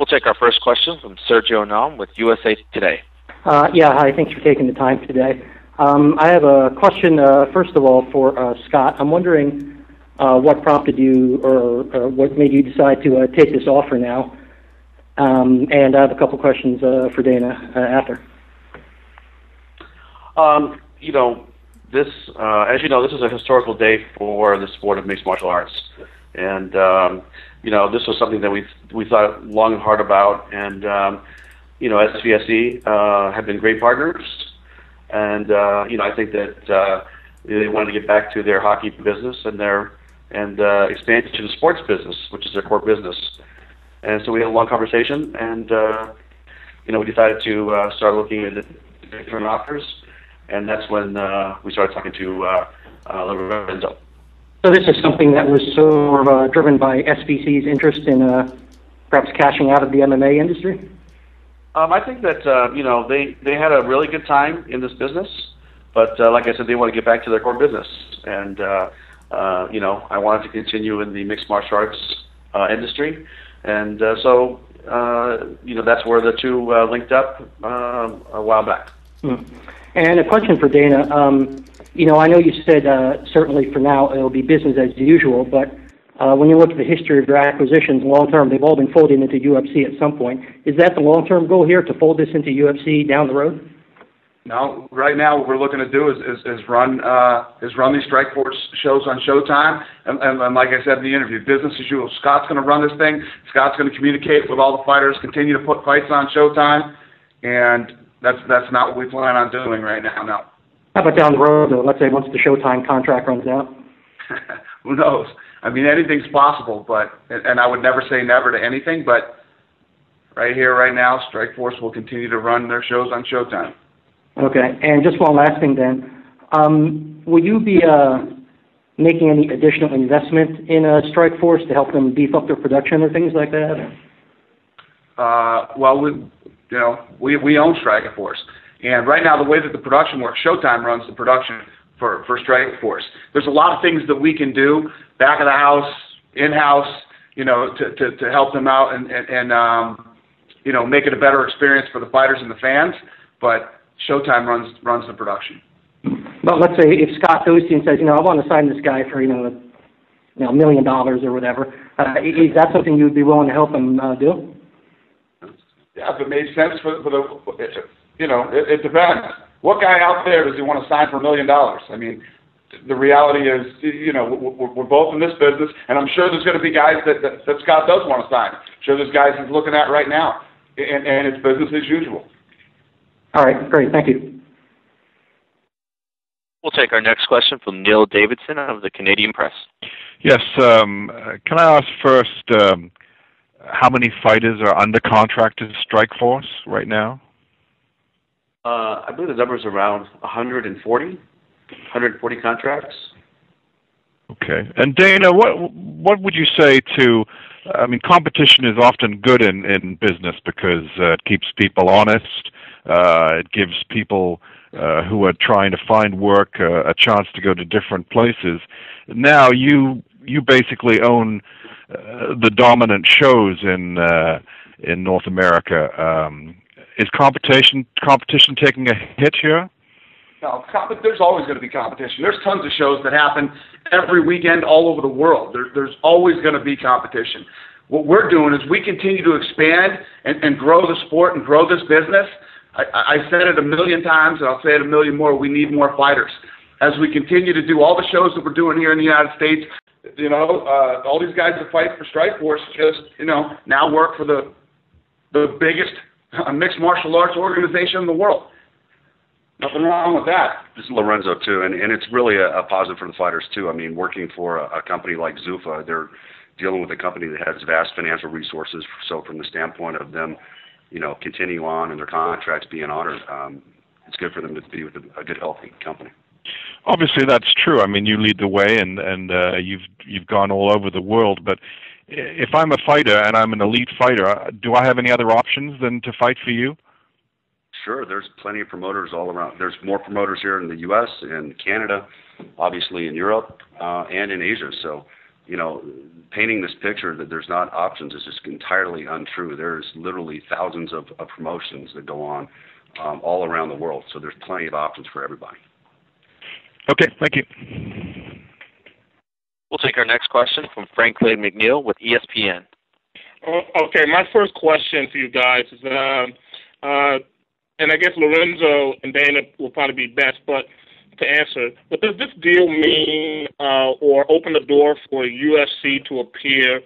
We'll take our first question from Sergio Nam with USA Today. Yeah, hi. Thanks for taking the time today. I have a question, first of all, for Scott. I'm wondering what prompted you or what made you decide to take this offer now? And I have a couple questions for Dana after. This, as you know, this is a historical day for the sport of mixed martial arts. And, this was something that we thought long and hard about. And, SVSE have been great partners. And, I think that they wanted to get back to their hockey business and expand to the sports business, which is their core business. And so we had a long conversation, and, we decided to start looking at different offers. And that's when we started talking to Lorenzo. So this is something that was sort of driven by SVC's interest in perhaps cashing out of the MMA industry? I think that, they had a really good time in this business. But like I said, they want to get back to their core business. And, I wanted to continue in the mixed martial arts industry. And so, that's where the two linked up a while back. And a question for Dana. I know you said certainly for now it'll be business as usual, but when you look at the history of your acquisitions long term, they've all been folded into UFC at some point. Is that the long-term goal here, to fold this into UFC down the road? No, right now what we're looking to do is run these Strikeforce shows on Showtime, and like I said in the interview, business as usual. Scott's going to run this thing. Scott's going to communicate with all the fighters, continue to put fights on Showtime, and that's not what we plan on doing right now. No. How about down the road, though? Let's say once the Showtime contract runs out. Who knows? I mean, anything's possible, and I would never say never to anything. But right here, right now, Strikeforce will continue to run their shows on Showtime. Okay, and just one last thing then. Will you be making any additional investment in Strikeforce to help them beef up their production or things like that? Well, we own Strikeforce, and right now the way that the production works, Showtime runs the production for Strikeforce. There's a lot of things that we can do back of the house, in-house, to help them out and make it a better experience for the fighters and the fans. But Showtime runs the production. But let's say if Scott goes to you and says, I want to sign this guy for $1 million or whatever, is that something you would be willing to help him do? Yeah, if it made sense for the, it depends. What guy out there does he want to sign for $1 million? I mean, the reality is, we're both in this business, and I'm sure there's going to be guys that Scott does want to sign. I'm sure there's guys he's looking at right now, and it's business as usual. All right, great, thank you. We'll take our next question from Neil Davidson of the Canadian Press. Yes, can I ask first, how many fighters are under contract to Strikeforce right now? I believe the number is around 140 contracts. Okay. And Dana, what would you say to, competition is often good in business because it keeps people honest. It gives people who are trying to find work a chance to go to different places. Now you basically own the dominant shows in North America. Is competition taking a hit here? No, there's always going to be competition. There's tons of shows that happen every weekend all over the world. There's always going to be competition. What we're doing is we continue to expand and grow the sport and grow this business. I said it 1,000,000 times, and I'll say it 1,000,000 more. We need more fighters. As we continue to do all the shows that we're doing here in the United States, all these guys that fight for Strikeforce just, now work for the biggest mixed martial arts organization in the world. Nothing wrong with that. This is Lorenzo, too, and it's really a positive for the fighters, too. I mean, working for a company like Zuffa, they're dealing with a company that has vast financial resources. So from the standpoint of them, continue on and their contracts being honored, it's good for them to be with a good, healthy company. Obviously, that's true. I mean, you lead the way, and you've gone all over the world. But if I'm a fighter and I'm an elite fighter, do I have any other options than to fight for you? Sure, there's plenty of promoters all around. There's more promoters here in the U.S., in Canada, obviously in Europe, and in Asia. So, painting this picture that there's not options is just entirely untrue. There's literally thousands of promotions that go on all around the world, so there's plenty of options for everybody. Okay, thank you. We'll take our next question from Franklin McNeil with ESPN. Okay, my first question for you guys is, and I guess Lorenzo and Dana will probably be best, but to answer, but does this deal mean or open the door for UFC to appear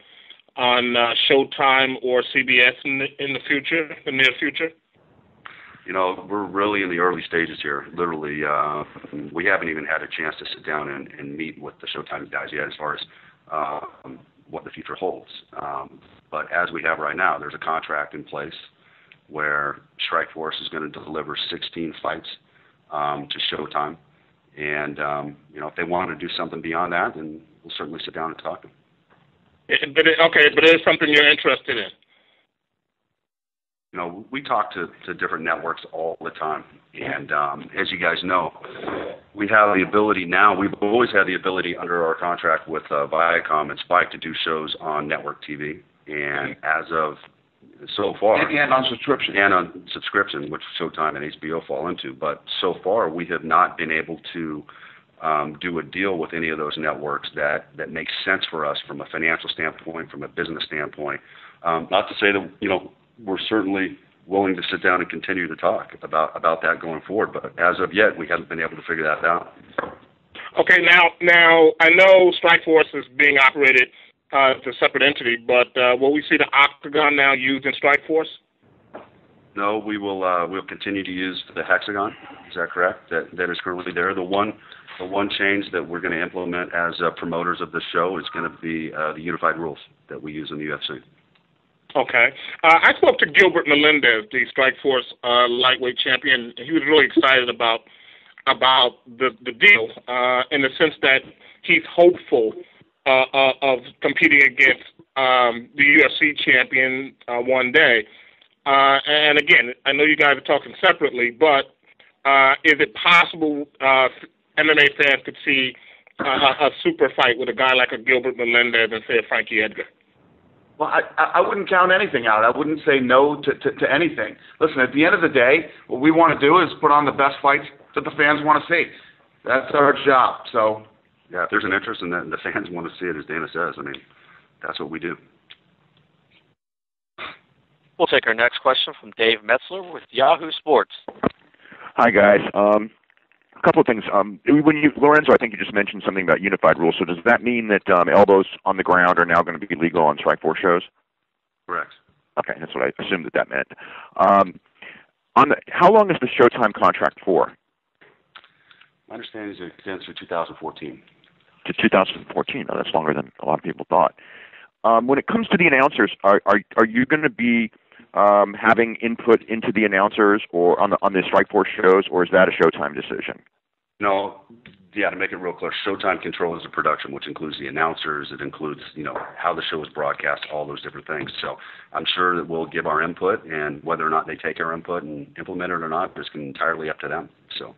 on Showtime or CBS in the future, the near future? We're really in the early stages here. Literally, we haven't even had a chance to sit down and meet with the Showtime guys yet as far as what the future holds. But as we have right now, there's a contract in place where Strikeforce is going to deliver 16 fights to Showtime. And, if they want to do something beyond that, then we'll certainly sit down and talk to them. But it is something you're interested in. We talk to different networks all the time. And as you guys know, we have the ability now, we've always had the ability under our contract with Viacom and Spike to do shows on network TV. And as of so far... And on subscription. And on subscription, which Showtime and HBO fall into. But so far, we have not been able to do a deal with any of those networks that makes sense for us from a financial standpoint, from a business standpoint. Not to say that, we're certainly willing to sit down and continue to talk about that going forward. But as of yet, we haven't been able to figure that out. Okay, now I know Strikeforce is being operated as a separate entity, but will we see the Octagon now used in Strikeforce? No, we'll continue to use the Hexagon. Is that correct? That is currently there. The one change that we're going to implement as promoters of the show is going to be the unified rules that we use in the UFC. Okay. I spoke to Gilbert Melendez, the Strikeforce lightweight champion. He was really excited about the deal in the sense that he's hopeful of competing against the UFC champion one day. And again, I know you guys are talking separately, but is it possible MMA fans could see a super fight with a guy like a Gilbert Melendez and say a Frankie Edgar? Well, I wouldn't count anything out. I wouldn't say no to anything. Listen, at the end of the day, what we want to do is put on the best fights that the fans want to see. That's our job. So, yeah, if there's an interest in that and the fans want to see it, as Dana says, that's what we do. We'll take our next question from Dave Metzler with Yahoo Sports. Hi, guys. A couple of things. Lorenzo, I think you just mentioned something about unified rules. So does that mean that elbows on the ground are now going to be legal on Strikeforce shows? Correct. Okay, that's what I assumed that meant. How long is the Showtime contract for? My understanding is it extends through 2014. To 2014. Oh, that's longer than a lot of people thought. When it comes to the announcers, are you going to be having input into the announcers or on the Strikeforce shows, or is that a Showtime decision? No, yeah, to make it real clear, Showtime controls the production, which includes the announcers. It includes, how the show is broadcast, all those different things. So I'm sure that we'll give our input, and whether or not they take our input and implement it or not is entirely up to them. So.